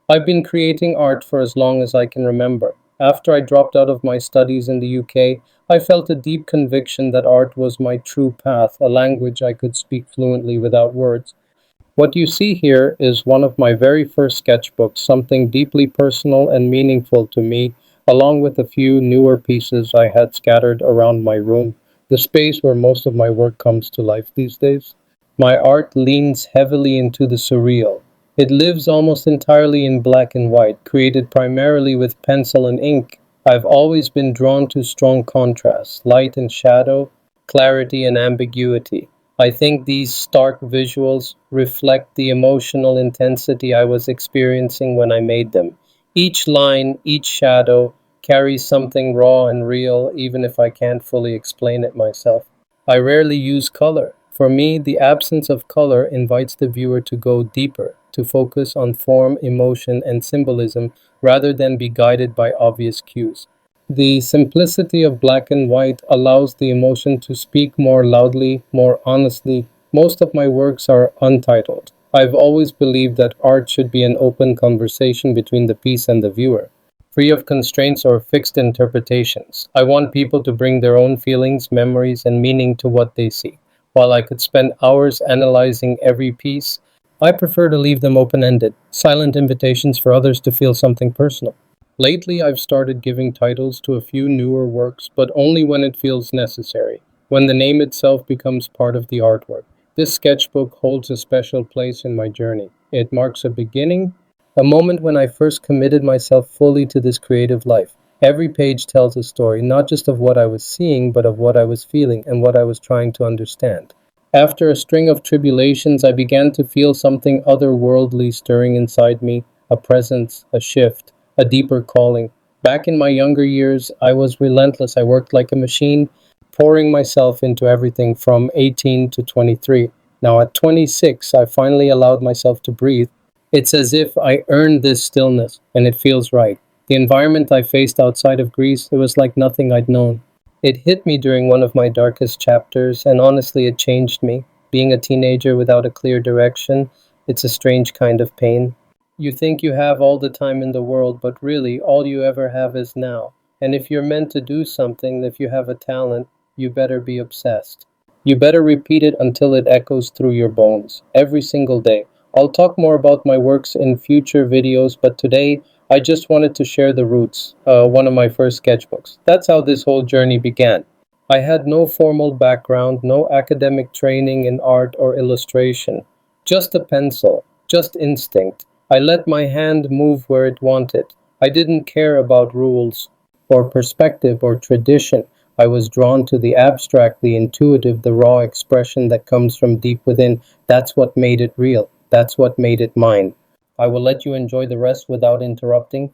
I've been creating art for as long as I can remember. After I dropped out of my studies in the UK, I felt a deep conviction that art was my true path, a language I could speak fluently without words. What you see here is one of my very first sketchbooks, something deeply personal and meaningful to me, along with a few newer pieces I had scattered around my room, the space where most of my work comes to life these days. My art leans heavily into the surreal. It lives almost entirely in black and white, created primarily with pencil and ink. I've always been drawn to strong contrasts, light and shadow, clarity and ambiguity. I think these stark visuals reflect the emotional intensity I was experiencing when I made them. Each line, each shadow carries something raw and real, even if I can't fully explain it myself. I rarely use color. For me, the absence of color invites the viewer to go deeper, to focus on form, emotion, and symbolism rather than be guided by obvious cues. The simplicity of black and white allows the emotion to speak more loudly, more honestly. Most of my works are untitled. I've always believed that art should be an open conversation between the piece and the viewer, free of constraints or fixed interpretations. I want people to bring their own feelings, memories, and meaning to what they see. While I could spend hours analyzing every piece, I prefer to leave them open ended, silent invitations for others to feel something personal. Lately, I've started giving titles to a few newer works, but only when it feels necessary, when the name itself becomes part of the artwork. This sketchbook holds a special place in my journey. It marks a beginning, a moment when I first committed myself fully to this creative life. Every page tells a story, not just of what I was seeing, but of what I was feeling and what I was trying to understand. After a string of tribulations, I began to feel something otherworldly stirring inside me, a presence, a shift, a deeper calling. Back in my younger years, I was relentless. I worked like a machine, pouring myself into everything from 18 to 23. Now, at 26, I finally allowed myself to breathe. It's as if I earned this stillness, and it feels right. The environment I faced outside of Greece, it was like nothing I'd known. It hit me during one of my darkest chapters, and honestly, it changed me. Being a teenager without a clear direction, it's a strange kind of pain. You think you have all the time in the world, but really, all you ever have is now. And if you're meant to do something, if you have a talent, you better be obsessed. You better repeat it until it echoes through your bones, every single day. I'll talk more about my works in future videos, but today I just wanted to share the roots, one of my first sketchbooks. That's how this whole journey began. I had no formal background, no academic training in art or illustration, just a pencil, just instinct. I let my hand move where it wanted. I didn't care about rules or perspective or tradition. I was drawn to the abstract, the intuitive, the raw expression that comes from deep within. That's what made it real. That's what made it mine. I will let you enjoy the rest without interrupting.